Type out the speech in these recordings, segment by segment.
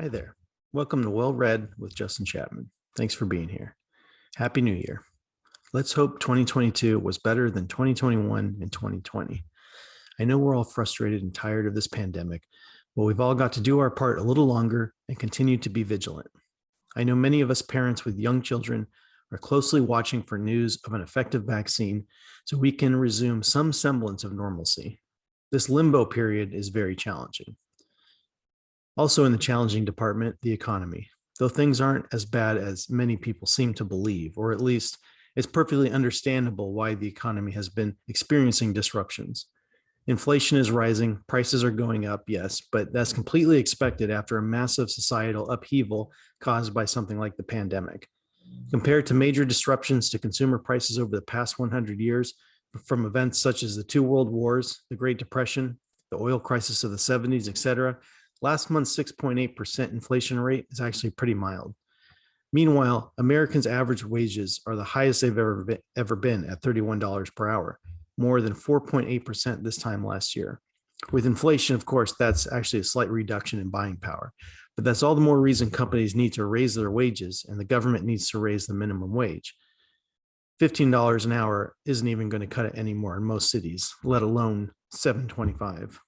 Hi there. Welcome to Well Read with Justin Chapman. Thanks for being here. Happy New Year. Let's hope 2022 was better than 2021 and 2020. I know we're all frustrated and tired of this pandemic, but we've all got to do our part a little longer and continue to be vigilant. I know many of us parents with young children are closely watching for news of an effective vaccine so we can resume some semblance of normalcy. This limbo period is very challenging. Also in the challenging department, the economy. Though things aren't as bad as many people seem to believe, or at least it's perfectly understandable why the economy has been experiencing disruptions. Inflation is rising, prices are going up, yes, but that's completely expected after a massive societal upheaval caused by something like the pandemic. Compared to major disruptions to consumer prices over the past 100 years, from events such as the two world wars, the Great Depression, the oil crisis of the 70s, etc., last month's 6.8% inflation rate is actually pretty mild. Meanwhile, Americans' average wages are the highest they've ever been at $31 per hour, more than 4.8% this time last year. With inflation, of course, that's actually a slight reduction in buying power, but that's all the more reason companies need to raise their wages and the government needs to raise the minimum wage. $15 an hour isn't even going to cut it anymore in most cities, let alone $7.25.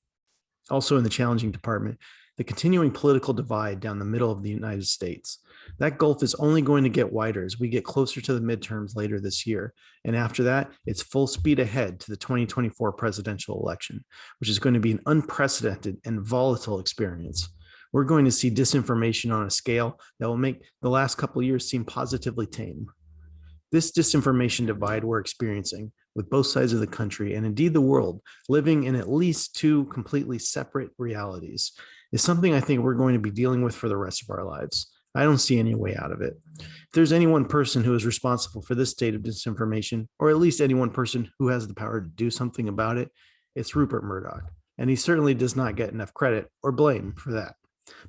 Also in the challenging department, the continuing political divide down the middle of the United States. That gulf is only going to get wider as we get closer to the midterms later this year. And after that, it's full speed ahead to the 2024 presidential election, which is going to be an unprecedented and volatile experience. We're going to see disinformation on a scale that will make the last couple of years seem positively tame. This disinformation divide we're experiencing with both sides of the country and indeed the world living in at least two completely separate realities is something I think we're going to be dealing with for the rest of our lives. I don't see any way out of it. If there's any one person who is responsible for this state of disinformation, or at least any one person who has the power to do something about it, it's Rupert Murdoch. And he certainly does not get enough credit or blame for that.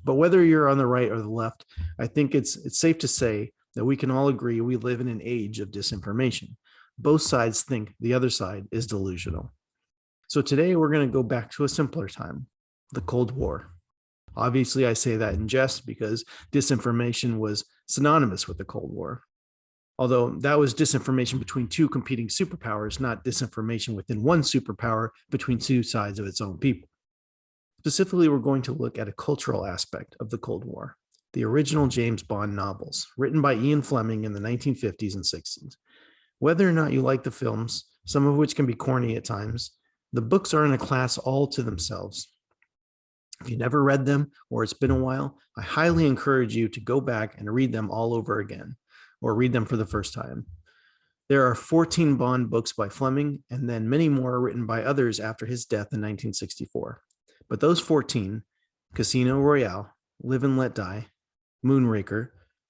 But whether you're on the right or the left, I think it's safe to say that we can all agree we live in an age of disinformation. Both sides think the other side is delusional. So today we're going to go back to a simpler time, the Cold War. Obviously, I say that in jest because disinformation was synonymous with the Cold War. Although that was disinformation between two competing superpowers, not disinformation within one superpower between two sides of its own people. Specifically, we're going to look at a cultural aspect of the Cold War, the original James Bond novels, written by Ian Fleming in the 1950s and 60s. Whether or not you like the films, some of which can be corny at times, the books are in a class all to themselves. If you never read them or it's been a while, I highly encourage you to go back and read them all over again or read them for the first time. There are 14 Bond books by Fleming and then many more written by others after his death in 1964. But those 14, Casino Royale, Live and Let Die, Moonraker,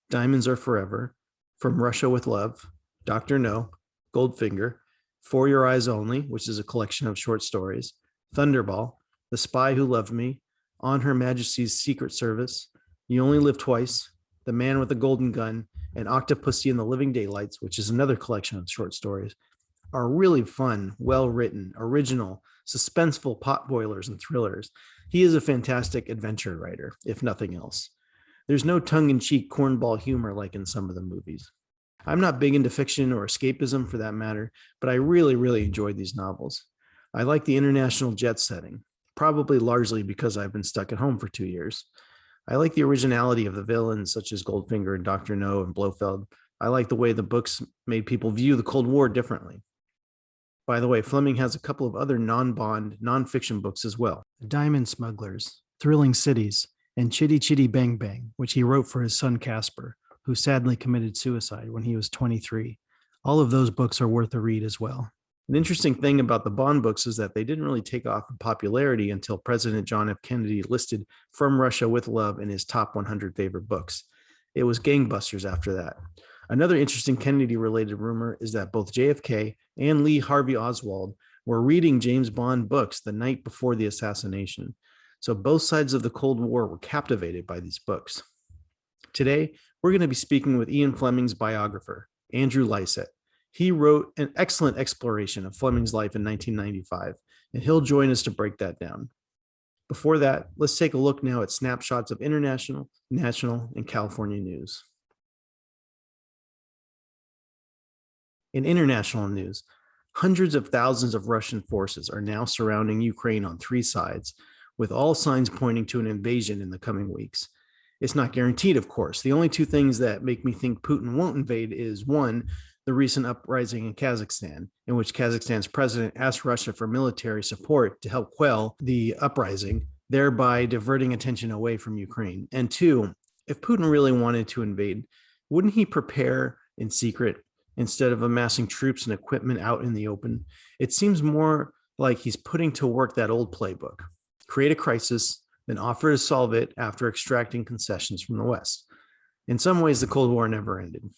Diamonds Are Forever, From Russia with Love, Dr. No, Goldfinger, For Your Eyes Only, which is a collection of short stories, Thunderball, The Spy Who Loved Me, On Her Majesty's Secret Service, You Only Live Twice, The Man with the Golden Gun, and Octopussy and the Living Daylights, which is another collection of short stories, are really fun, well-written, original, suspenseful potboilers and thrillers. He is a fantastic adventure writer, if nothing else. There's no tongue-in-cheek cornball humor like in some of the movies. I'm not big into fiction or escapism for that matter, but I really enjoyed these novels. I like the international jet setting, probably largely because I've been stuck at home for 2 years. I like the originality of the villains such as Goldfinger and Dr. No and Blofeld. I like the way the books made people view the Cold War differently. By the way, Fleming has a couple of other non-Bond, non-fiction books as well. Diamond Smugglers, Thrilling Cities, and Chitty Chitty Bang Bang, which he wrote for his son Casper, who sadly committed suicide when he was 23. All of those books are worth a read as well. An interesting thing about the Bond books is that they didn't really take off in popularity until President John F. Kennedy listed From Russia with Love in his top 100 favorite books. It was gangbusters after that. Another interesting Kennedy-related rumor is that both JFK and Lee Harvey Oswald were reading James Bond books the night before the assassination. So both sides of the Cold War were captivated by these books. Today, we're going to be speaking with Ian Fleming's biographer, Andrew Lycett. He wrote an excellent exploration of Fleming's life in 1995, and he'll join us to break that down. Before that, let's take a look now at snapshots of international, national, and California news. In international news, hundreds of thousands of Russian forces are now surrounding Ukraine on three sides, with all signs pointing to an invasion in the coming weeks. It's not guaranteed, of course. The only two things that make me think Putin won't invade is one, the recent uprising in Kazakhstan, in which Kazakhstan's president asked Russia for military support to help quell the uprising, thereby diverting attention away from Ukraine. And two, if Putin really wanted to invade, wouldn't he prepare in secret instead of amassing troops and equipment out in the open? It seems more like he's putting to work that old playbook: create a crisis, then offer to solve it after extracting concessions from the West. In some ways, the Cold War never ended.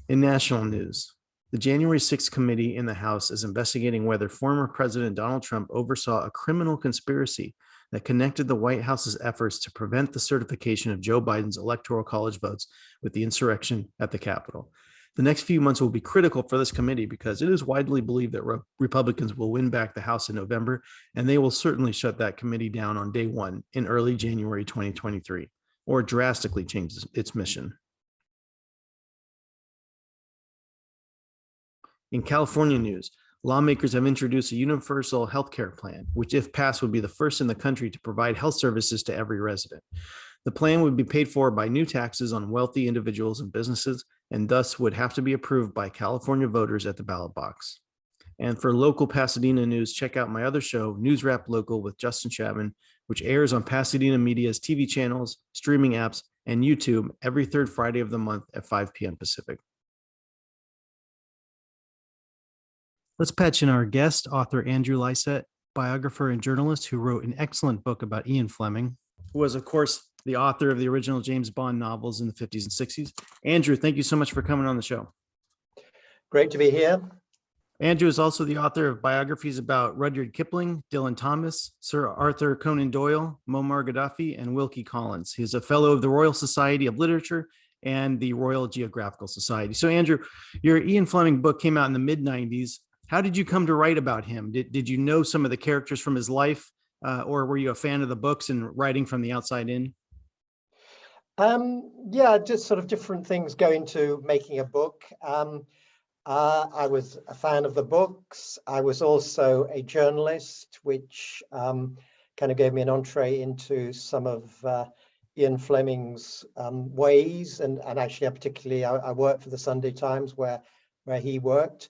In national news, the January 6th committee in the House is investigating whether former President Donald Trump oversaw a criminal conspiracy that connected the White House's efforts to prevent the certification of Joe Biden's Electoral College votes with the insurrection at the Capitol. The next few months will be critical for this committee because it is widely believed that Republicans will win back the House in November, and they will certainly shut that committee down on day one in early January 2023, or drastically change its mission. In California news, lawmakers have introduced a universal health care plan, which, if passed, would be the first in the country to provide health services to every resident. The plan would be paid for by new taxes on wealthy individuals and businesses, and thus would have to be approved by California voters at the ballot box. And for local Pasadena news, check out my other show, News Wrap Local with Justin Chapman, which airs on Pasadena Media's TV channels, streaming apps, and YouTube every third Friday of the month at 5 p.m. Pacific. Let's patch in our guest, author Andrew Lycett, biographer and journalist who wrote an excellent book about Ian Fleming, who was, of course, the author of the original James Bond novels in the 50s and 60s. Andrew, thank you so much for coming on the show. Great to be here. Andrew is also the author of biographies about Rudyard Kipling, Dylan Thomas, Sir Arthur Conan Doyle, Muammar Gaddafi, and Wilkie Collins. He is a fellow of the Royal Society of Literature and the Royal Geographical Society. So, Andrew, your Ian Fleming book came out in the mid-90s. How did you come to write about him? Did you know some of the characters from his life, or were you a fan of the books and writing from the outside in? Yeah, just sort of different things go into making a book. I was a fan of the books. I was also a journalist, which kind of gave me an entree into some of Ian Fleming's ways. And actually, particularly, I worked for the Sunday Times where he worked.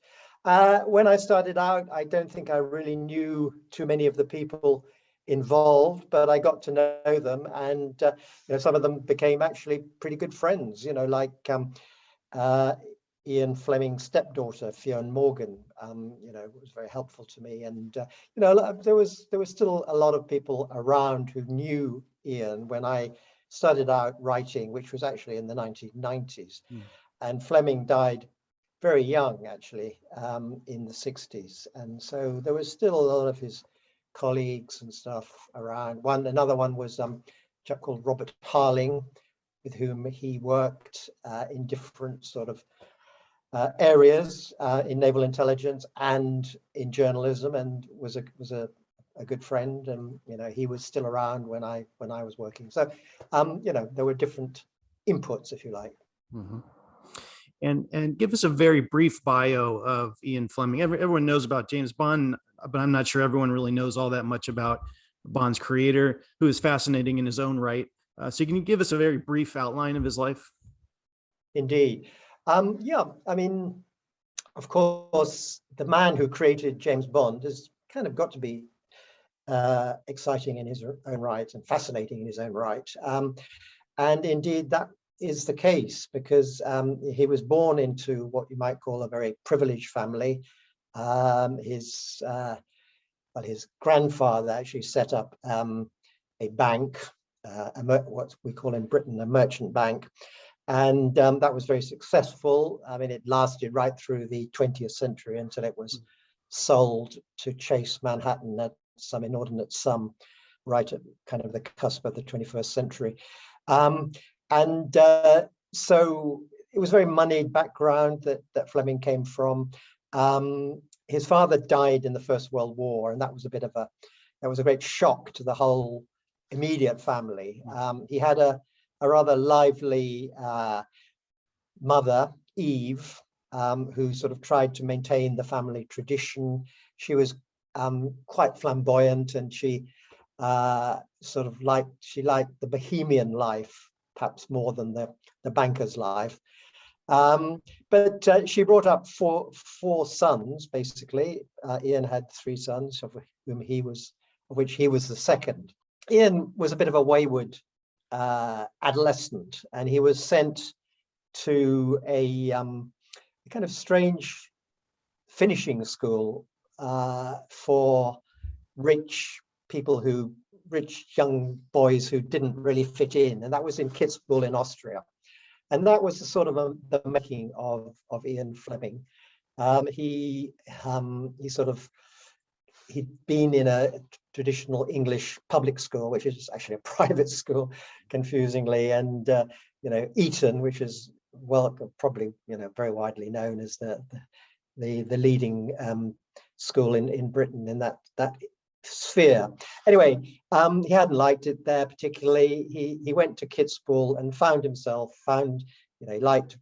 When I started out, I don't think I really knew too many of the people involved, but I got to know them, and some of them became actually pretty good friends. Like Ian Fleming's stepdaughter, Fionn Morgan. Was very helpful to me, and there was still a lot of people around who knew Ian when I started out writing, which was actually in the 1990s, and Fleming died very young, actually, in the 60s. And so there was still a lot of his colleagues and stuff around. Another one was a chap called Robert Harling, with whom he worked in different sort of areas in naval intelligence and in journalism, and was a good friend. And he was still around when I was working. So there were different inputs, if you like. Mm-hmm. And give us a very brief bio of Ian Fleming. Everyone knows about James Bond, but I'm not sure everyone really knows all that much about Bond's creator, who is fascinating in his own right. So can you give us a very brief outline of his life? Indeed. Yeah, I mean, of course, the man who created James Bond has kind of got to be exciting in his own right and fascinating in his own right. And indeed, that is the case, because he was born into what you might call a very privileged family. His grandfather actually set up a bank, what we call in Britain a merchant bank, and that was very successful. I mean, it lasted right through the 20th century until it was sold to Chase Manhattan at some inordinate sum, right at kind of the cusp of the 21st century. And so it was a very moneyed background that Fleming came from. his father died in the First World War, and that was a great shock to the whole immediate family. He had a rather lively mother, Eve, who sort of tried to maintain the family tradition. She was quite flamboyant, and she liked the bohemian life perhaps more than the banker's life. But she brought up four sons, basically. Ian had three sons, of which he was the second. Ian was a bit of a wayward adolescent, and he was sent to a kind of strange finishing school for rich young boys who didn't really fit in, and that was in Kitzbühel in Austria. And that was the sort of the making of Ian Fleming. He'd been in a traditional English public school, which is actually a private school, confusingly, and Eton, which is probably very widely known as the leading school in Britain in that sphere. Anyway, he hadn't liked it there particularly. He went to Kitzbühel and he liked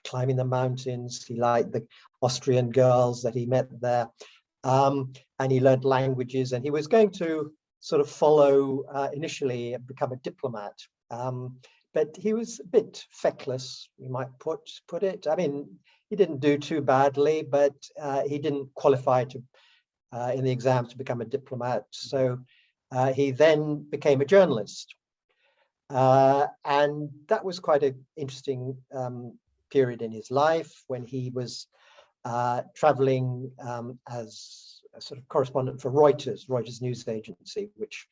climbing the mountains. He liked the Austrian girls that he met there, and he learned languages. And he was going to sort of follow initially and become a diplomat, but he was a bit feckless, you might put it. I mean, he didn't do too badly, but he didn't qualify to in the exams to become a diplomat. So he then became a journalist. And that was quite an interesting period in his life when he was traveling as a sort of correspondent for Reuters news agency, which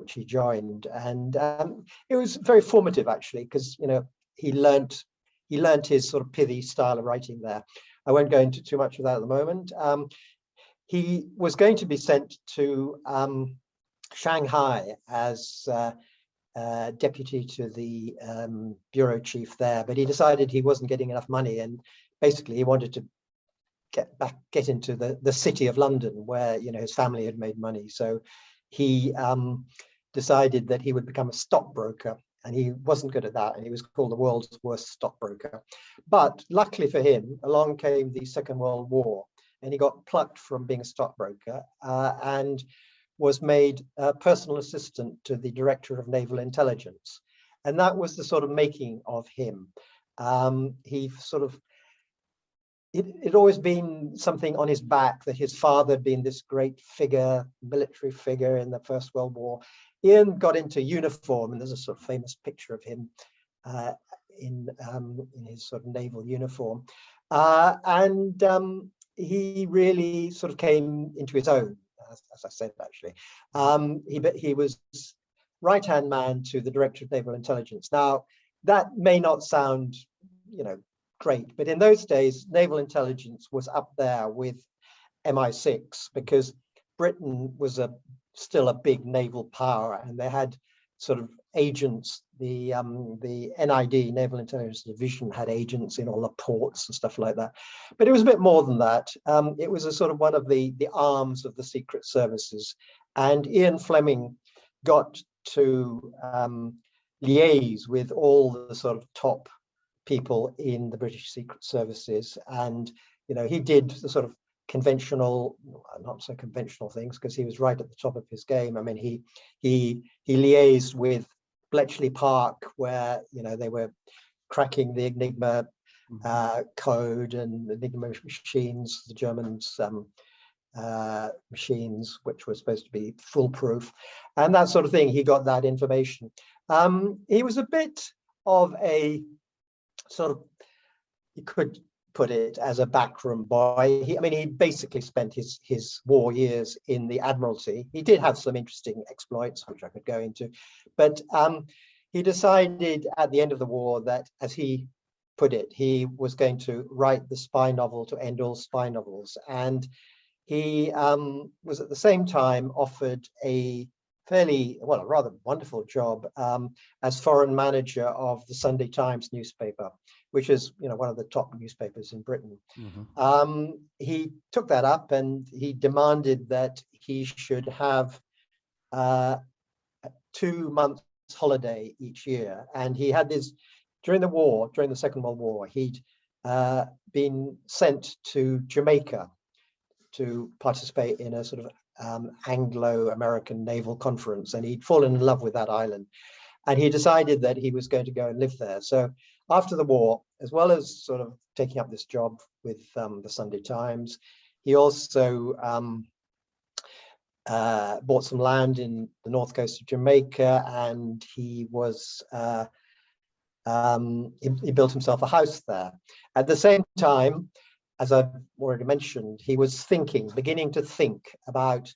he joined. And it was very formative, actually, because he learnt his sort of pithy style of writing there. I won't go into too much of that at the moment. He was going to be sent to Shanghai as deputy to the bureau chief there, but he decided he wasn't getting enough money, and basically he wanted to get into the city of London, where his family had made money. So he decided that he would become a stockbroker, and he wasn't good at that, and he was called the world's worst stockbroker. But luckily for him, along came the Second World War, and he got plucked from being a stockbroker and was made a personal assistant to the director of naval intelligence. And that was the sort of making of him. It'd always been something on his back that his father had been this great figure, military figure in the First World War. Ian got into uniform, and there's a sort of famous picture of him in his sort of naval uniform. He really sort of came into his own, as I said, actually. He was right-hand man to the Director of Naval Intelligence. Now, that may not sound, great, but in those days, naval intelligence was up there with MI6, because Britain was still a big naval power, and they had sort of agents. The NID, Naval Intelligence Division, had agents in all the ports and stuff like that. But it was a bit more than that. It was a sort of one of the arms of the secret services. And Ian Fleming got to liaise with all the sort of top people in the British secret services. And, he did the sort of conventional, not so conventional things, because he was right at the top of his game. I mean, he liaised with Bletchley Park, where they were cracking the Enigma code and the Enigma machines, the Germans' machines, which were supposed to be foolproof, and that sort of thing. He got that information. He was a bit of a sort of, you could put it as a backroom boy. He basically spent his war years in the Admiralty. He did have some interesting exploits, which I could go into, but he decided at the end of the war that, as he put it, he was going to write the spy novel to end all spy novels. And he was at the same time offered a rather wonderful job as foreign manager of the Sunday Times newspaper, which is, one of the top newspapers in Britain. Mm-hmm. He took that up and he demanded that he should have 2 months holiday each year. And he had this during the Second World War. He'd been sent to Jamaica to participate in a sort of Anglo-American naval conference, and he'd fallen in love with that island, and he decided that he was going to go and live there. So after the war, as well as sort of taking up this job with the Sunday Times, he also bought some land in the north coast of Jamaica, and he built himself a house there. At the same time, as I've already mentioned, he was beginning to think about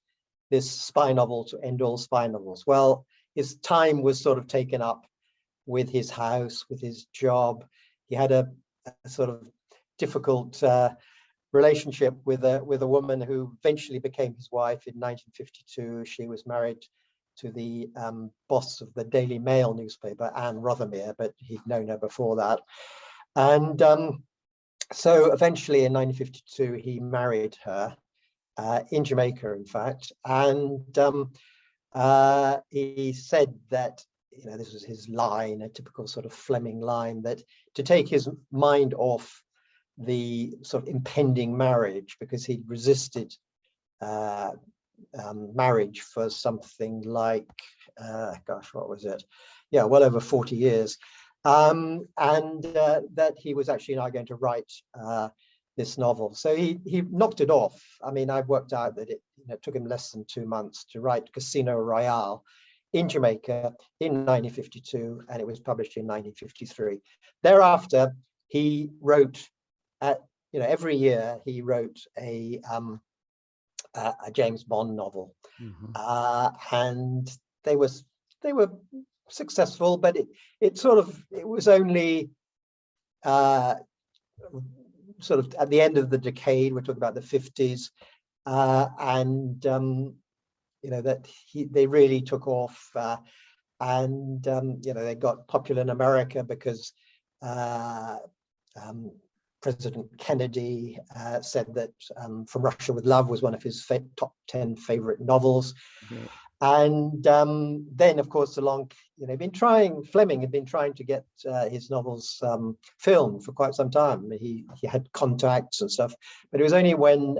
this spy novel to end all spy novels. Well, his time was sort of taken up with his house, with his job. He had a sort of difficult relationship with a woman who eventually became his wife in 1952. She was married to the boss of the Daily Mail newspaper, Anne Rothermere, but he'd known her before that. And so eventually in 1952, he married her in Jamaica, in fact. And he said that, this was his line, a typical sort of Fleming line, that to take his mind off the sort of impending marriage, because he'd resisted marriage for something like, what was it? Yeah, well over 40 years. And that he was actually now going to write this novel. So he knocked it off. I mean, I've worked out that it took him less than 2 months to write Casino Royale in Jamaica in 1952, and it was published in 1953. Thereafter, he wrote, every year he wrote a James Bond novel, and they were successful, but it was only sort of at the end of the decade. We're talking about the 50s, and that they really took off, and they got popular in America because President Kennedy said that From Russia with Love was one of his top 10 favorite novels. Right. And then, of course, Fleming had been trying to get his novels filmed for quite some time. He had contacts and stuff, but it was only when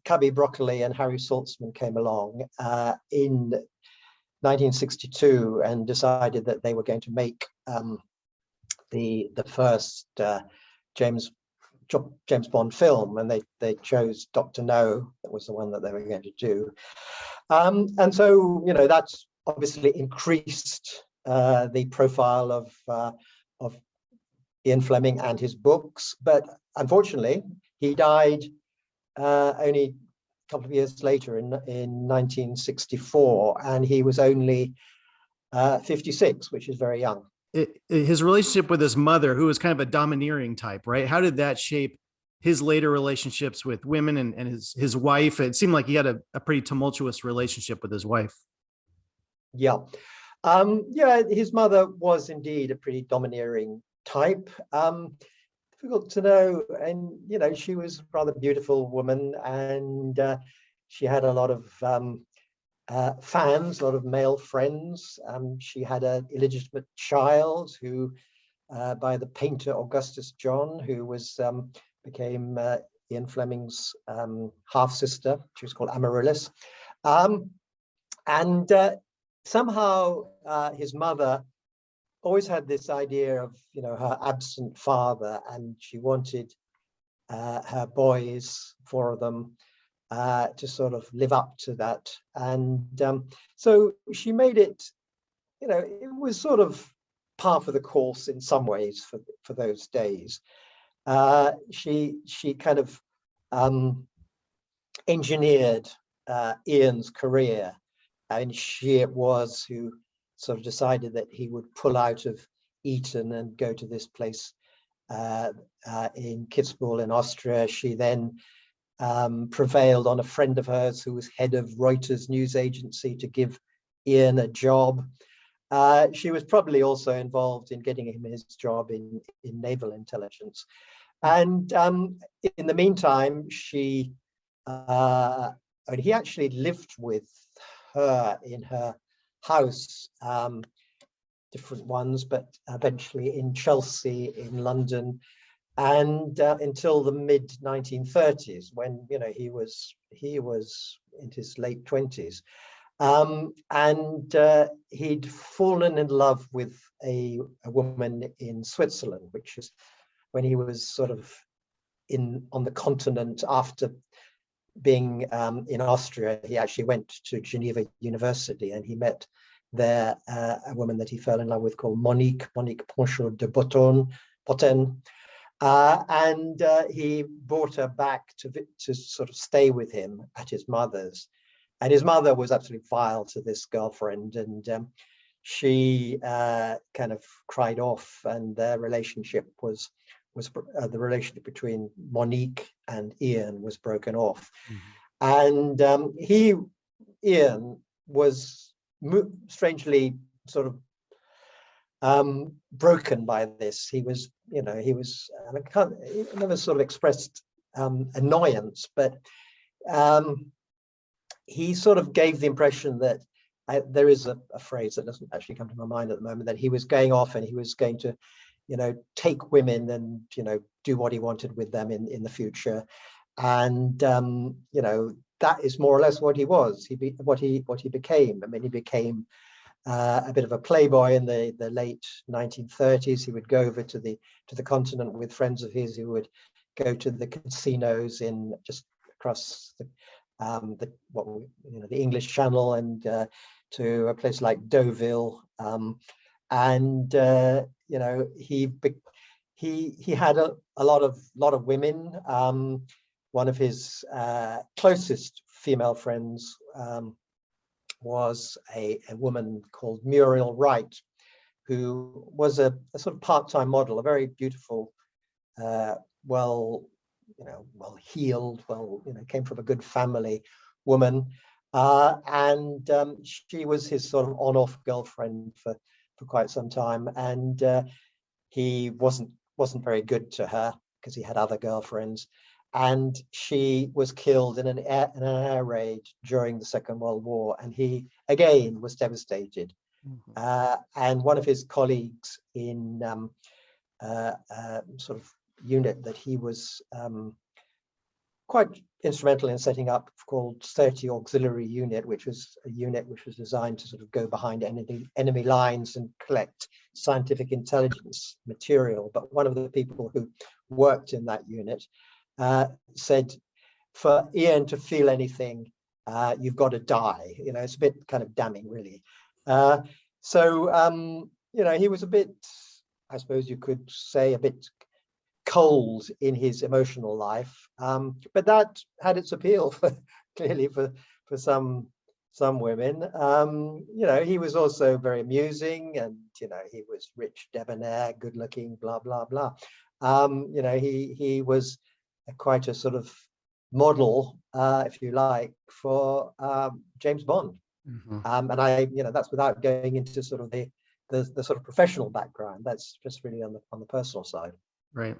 Cubby Broccoli and Harry Saltzman came along in 1962 and decided that they were going to make the first James Bond film, and they chose Dr. No. That was the one that they were going to do, and so that's obviously increased the profile of Ian Fleming and his books. But unfortunately, he died only a couple of years later in 1964, and he was only 56, which is very young. His relationship with his mother, who was kind of a domineering type, right? How did that shape his later relationships with women and his wife? It seemed like he had a pretty tumultuous relationship with his wife. Yeah. His mother was indeed a pretty domineering type. Difficult to know. And, she was a rather beautiful woman, and she had a lot of fans, a lot of male friends. She had an illegitimate child who, by the painter Augustus John, who became Ian Fleming's half sister. She was called Amaryllis, and somehow his mother always had this idea of her absent father, and she wanted her boys, 4 of them, to sort of live up to that. And so she made it, it was sort of par for the course in some ways for those days. She kind of engineered Ian's career, and she it was who sort of decided that he would pull out of Eton and go to this place in Kitzbühel in Austria. She then prevailed on a friend of hers who was head of Reuters news agency to give Ian a job. she was probably also involved in getting him his job in naval intelligence. And in the meantime, he actually lived with her in her house, different ones, but eventually in Chelsea, in London, and until the mid 1930s, when he was in his late 20s. And he'd fallen in love with a woman in Switzerland, which is when he was sort of on the continent after being in Austria. He actually went to Geneva University, and he met there a woman that he fell in love with called Monique Ponchot de Botton. And he brought her back to sort of stay with him at his mother's. And his mother was absolutely vile to this girlfriend, and she kind of cried off, and their relationship was the relationship between Monique and Ian was broken off. Mm-hmm. And Ian was strangely sort of broken by this. He never sort of expressed annoyance, but he sort of gave the impression that there is a phrase that doesn't actually come to my mind at the moment, that he was going off and he was going to, take women and, do what he wanted with them in the future. And, that is more or less what he was, what he became. I mean, he became a bit of a playboy in the late 1930s. He would go over to the continent with friends of his who would go to the casinos in just across the English Channel, and to a place like Deauville, and he had a lot of women. One of his closest female friends was a woman called Muriel Wright, who was a sort of part-time model, a very beautiful, well-heeled, came from a good family woman, and she was his sort of on-off girlfriend for quite some time, and he wasn't very good to her because he had other girlfriends, and she was killed in an air raid during the Second World War, and he again was devastated. Mm-hmm. And one of his colleagues in sort of unit that he was quite instrumental in setting up, called 30 Auxiliary Unit, which was a unit which was designed to sort of go behind enemy lines and collect scientific intelligence material. But one of the people who worked in that unit said, for Ian to feel anything, you've got to die. It's a bit kind of damning, really. So he was a bit, I suppose you could say, a bit cold in his emotional life, but that had its appeal clearly for some women. He was also very amusing, and he was rich, debonair, good looking, blah blah blah. He was quite a sort of model, if you like, for James Bond. Mm-hmm. And that's without going into sort of the sort of professional background. That's just really on the personal side. Right.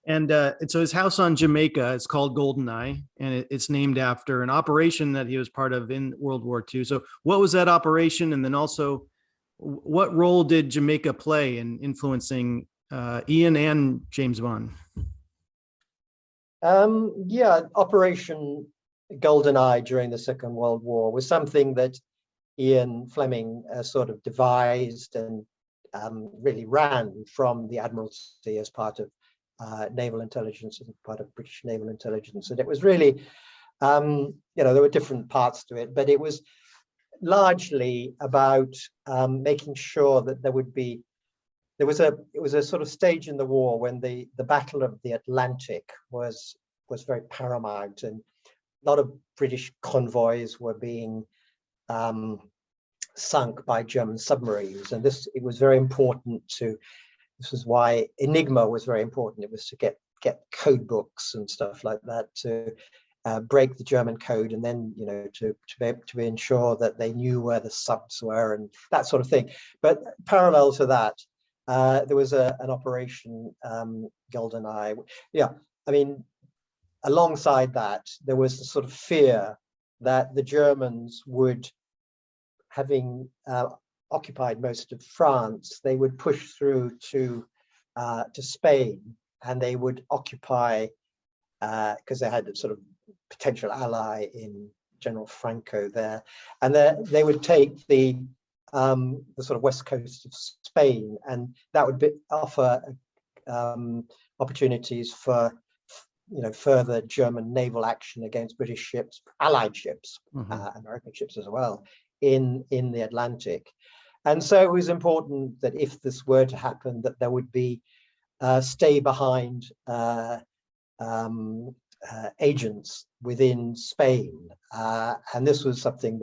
And so his house on Jamaica is called Goldeneye, and it's named after an operation that he was part of in World War II. So what was that operation? And then also, what role did Jamaica play in influencing Ian and James Bond? Operation Goldeneye during the Second World War was something that Ian Fleming sort of devised and really ran from the Admiralty as part of naval intelligence and part of British naval intelligence. And it was really, there were different parts to it, but it was largely about making sure that it was a sort of stage in the war when the Battle of the Atlantic was very paramount, and a lot of British convoys were being sunk by German submarines, and it was very important to. This is why Enigma was very important. It was to get code books and stuff like that to break the German code, and then to ensure that they knew where the subs were and that sort of thing. But parallel to that, there was an Operation GoldenEye. Yeah, I mean, alongside that, there was the sort of fear that the Germans would, having occupied most of France, they would push through to Spain, and they would occupy, because they had a sort of potential ally in General Franco there, and they would take the sort of west coast of Spain, and that would offer opportunities for further German naval action against British ships, Allied ships, American ships as well, in the Atlantic. And so it was important that if this were to happen, that there would be stay behind agents within Spain, and this was something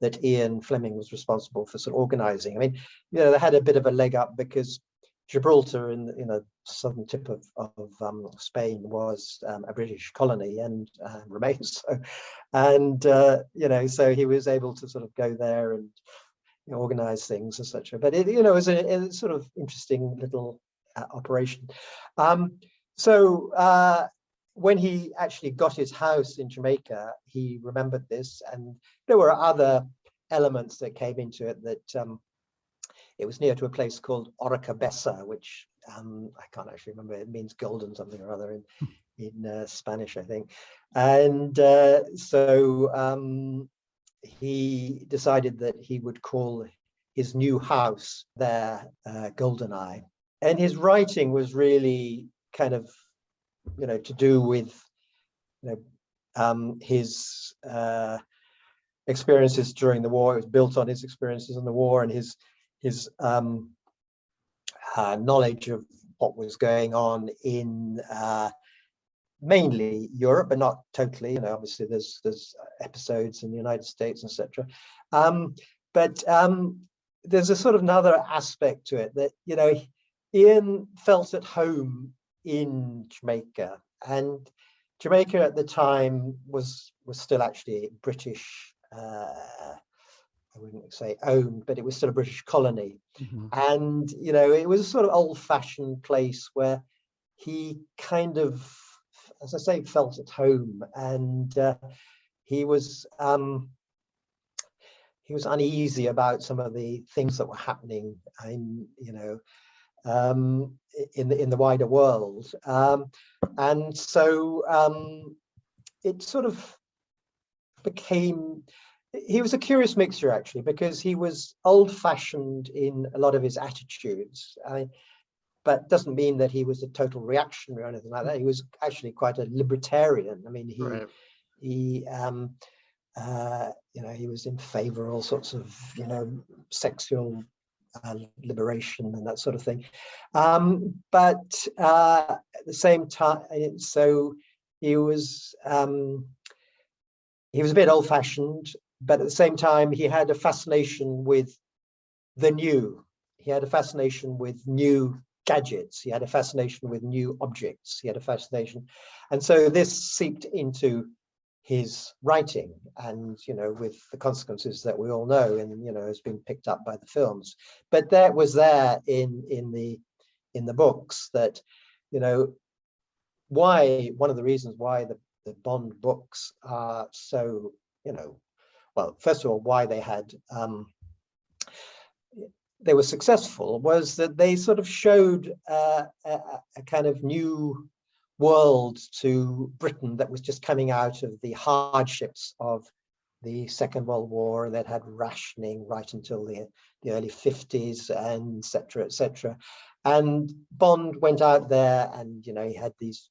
that Ian Fleming was responsible for sort of organizing. I mean, they had a bit of a leg up because Gibraltar, in the southern tip of Spain, was a British colony and remains so. And so he was able to sort of go there and organize things, etc. But it was a sort of interesting little operation. So when he actually got his house in Jamaica, he remembered this, and there were other elements that came into it. That it was near to a place called Oracabessa, which I can't actually remember. It means golden something or other in Spanish, I think. And so he decided that he would call his new house there GoldenEye. And his writing was really kind of to do with his experiences during the war. It was built on his experiences in the war and his knowledge of what was going on in mainly Europe, but not totally. Obviously there's episodes in the United States, etc. But there's a sort of another aspect to it that Ian felt at home in Jamaica, and Jamaica at the time was still actually British. I wouldn't say owned, but it was still a British colony. And it was a sort of old-fashioned place where he kind of, as I say, felt at home, and he was uneasy about some of the things that were happening in in the wider world, and so it sort of became. He was a curious mixture, actually, because he was old-fashioned in a lot of his attitudes. But doesn't mean that he was a total reactionary or anything like that. He was actually quite a libertarian. I mean, he was in favor of all sorts of sexual liberation and that sort of thing. But at the same time, so he was a bit old-fashioned, but at the same time, he had a fascination with the new. He had a fascination with new gadgets. He had a fascination with new objects. He had a fascination. And so this seeped into his writing, and, with the consequences that we all know, and, has been picked up by the films. But that was there in the books that, why, one of the reasons why the Bond books are so, well, first of all, why they had, they were successful was that they sort of showed a kind of new world to Britain that was just coming out of the hardships of the Second World War, that had rationing right until the early 50s, and et cetera, et cetera. And Bond went out there, and, he had these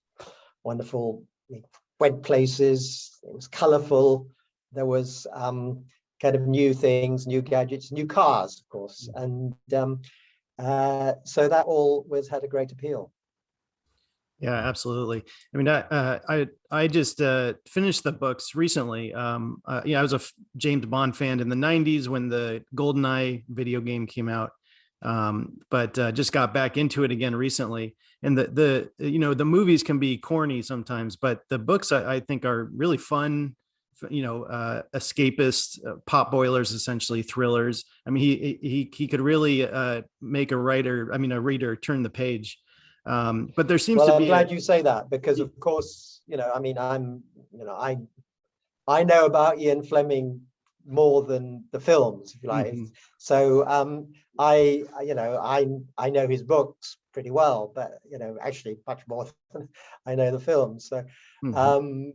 wonderful, he went places, it was colorful, there was kind of new things, new gadgets, new cars, of course. And so that all had a great appeal. Yeah, absolutely. I mean, I just finished the books recently. I was a James Bond fan in the 90s when the GoldenEye video game came out, but just got back into it again recently. and the movies can be corny sometimes, but the books I think are really fun, escapist, pot boilers, essentially thrillers. I mean, he could really make a reader turn the page. But there seems Well, to I'm be glad you say that, because of course, I mean, I know about Ian Fleming more than the films, if you like. Mhm. So I know his books pretty well, but actually much more than I know the films. So Mhm.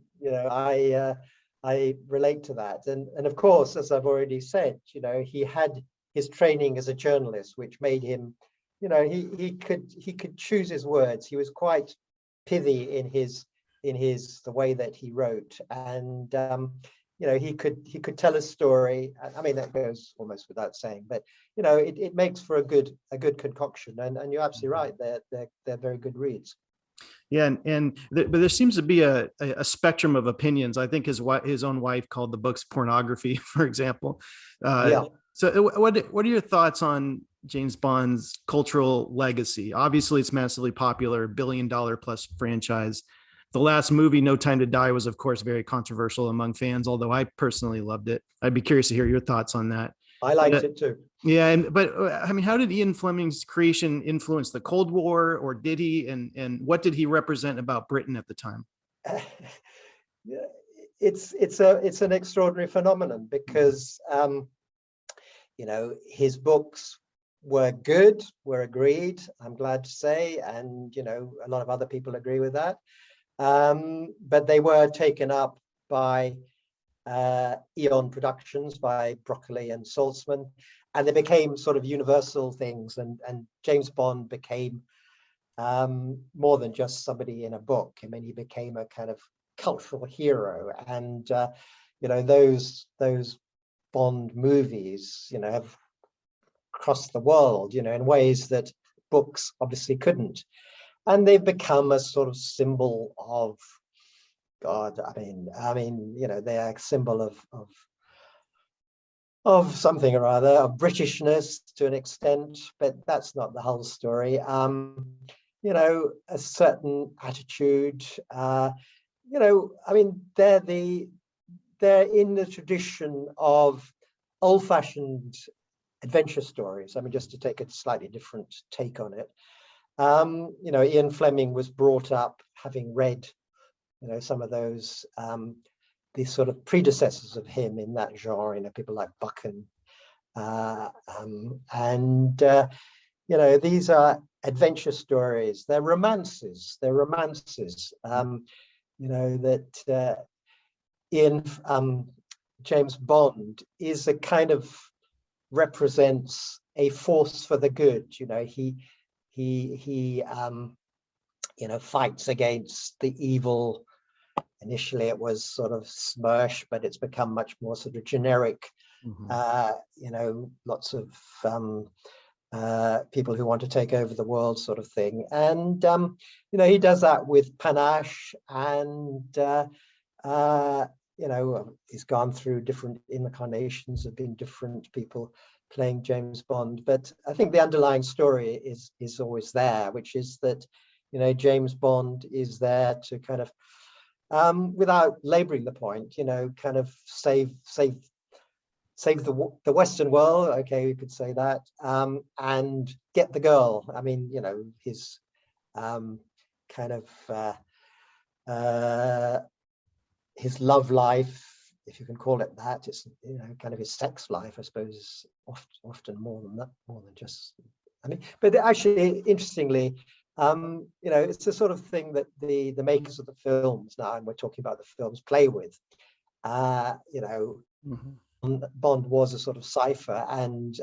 I relate to that, and of course, as I've already said, he had his training as a journalist, which made him, he could choose his words. He was quite pithy in the way that he wrote, and he could tell a story. I mean, that goes almost without saying, but it makes for a good concoction, and you're absolutely right. They're very good reads. Yeah, but there seems to be a spectrum of opinions. I think his own wife called the books pornography, for example. Yeah. So, what are your thoughts on James Bond's cultural legacy? Obviously, it's massively popular, $1 billion plus franchise. The last movie, No Time to Die, was of course very controversial among fans, although I personally loved it. I'd be curious to hear your thoughts on that. I liked it too. Yeah, but I mean, how did Ian Fleming's creation influence the Cold War, or did he? And what did he represent about Britain at the time? It's an extraordinary phenomenon, because his books were good, were agreed, I'm glad to say, and a lot of other people agree with that. But they were taken up by Eon Productions, by Broccoli and Saltzman, and they became sort of universal things, and James Bond became more than just somebody in a book. I mean, he became a kind of cultural hero, and those Bond movies have crossed the world in ways that books obviously couldn't, and they've become a sort of symbol of God. I mean, they're a symbol of something or other, of Britishness to an extent, but that's not the whole story. A certain attitude. I mean, they're in the tradition of old-fashioned adventure stories. I mean, just to take a slightly different take on it. Ian Fleming was brought up having read some of those these sort of predecessors of him in that genre, people like Buchan, and these are adventure stories. They're romances. That Ian James Bond is a kind of represents a force for the good. He fights against the evil. Initially, it was sort of Smersh, but it's become much more sort of generic. Lots of people who want to take over the world, sort of thing. And he does that with panache, and he's gone through different incarnations of being different people playing James Bond. But I think the underlying story is always there, which is that James Bond is there to kind of, without laboring the point, kind of save the Western world. Okay, we could say that, and get the girl. I mean, his kind of his love life, if you can call it that. It's kind of his sex life, I suppose, is often more than that, more than just. I mean, but actually, interestingly, it's the sort of thing that the makers of the films now, and we're talking about the films, play with. Bond was a sort of cipher, and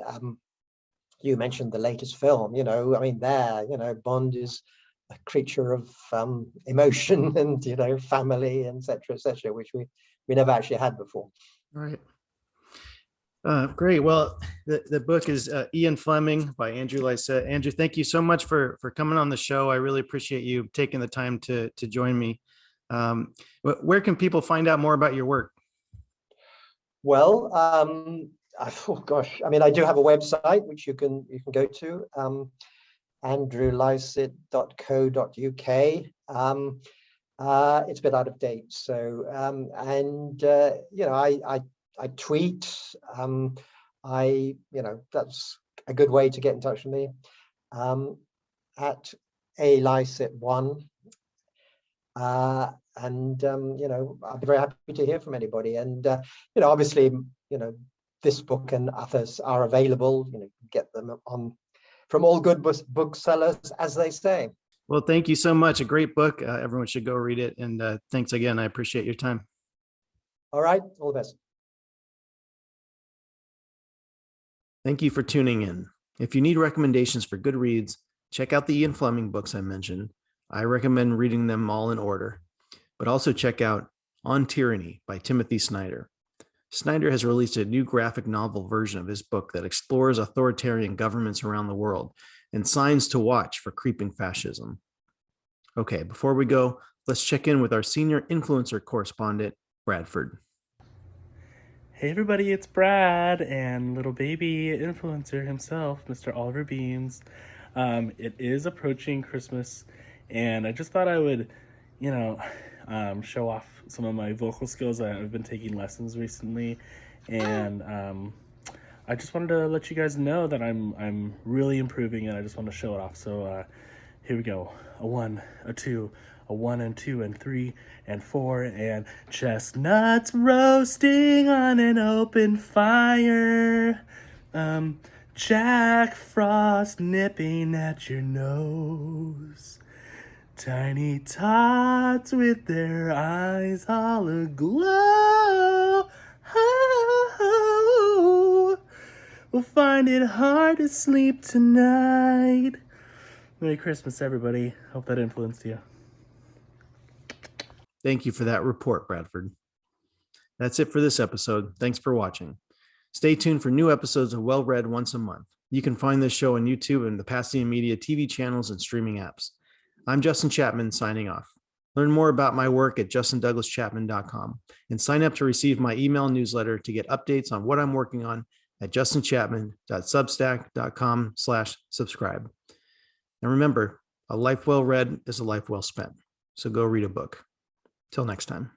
you mentioned the latest film. I mean, Bond is a creature of emotion and family, etc., which we never actually had before. Right. Great. Well, the book is Ian Fleming by Andrew Lycett. Andrew, thank you so much for coming on the show. I really appreciate you taking the time to join me. Where can people find out more about your work? Well, oh gosh, I mean, I do have a website which you can go to. andrewlycett.co.uk. It's a bit out of date. So, I tweet. That's a good way to get in touch with me. At alycett1. I'd be very happy to hear from anybody. And, obviously, this book and others are available. Get them on from all good booksellers, as they say. Well, thank you so much. A great book. Everyone should go read it. And thanks again. I appreciate your time. All right. All the best. Thank you for tuning in. If you need recommendations for good reads, check out the Ian Fleming books I mentioned. I recommend reading them all in order, but also check out On Tyranny by Timothy Snyder. Snyder has released a new graphic novel version of his book that explores authoritarian governments around the world and signs to watch for creeping fascism. Okay, before we go, let's check in with our Senior Influencer Correspondent, Bradford. Hey everybody, it's Brad and little baby influencer himself, Mr. Oliver Beams. It is approaching Christmas, and I just thought I would, show off some of my vocal skills. I've been taking lessons recently, and I just wanted to let you guys know that I'm really improving, and I just want to show it off. So here we go. A 1, a 2, a 1 and 2 and 3 and 4, and chestnuts roasting on an open fire. Jack Frost nipping at your nose. Tiny tots with their eyes all aglow. Oh, we'll find it hard to sleep tonight. Merry Christmas, everybody. Hope that influenced you. Thank you for that report, Bradford. That's it for this episode. Thanks for watching. Stay tuned for new episodes of Well Read once a month. You can find this show on YouTube and the Pasadena Media TV channels and streaming apps. I'm Justin Chapman signing off. Learn more about my work at justindouglaschapman.com and sign up to receive my email newsletter to get updates on what I'm working on at justinchapman.substack.com/subscribe. And remember, a life well read is a life well spent. So go read a book. Till next time.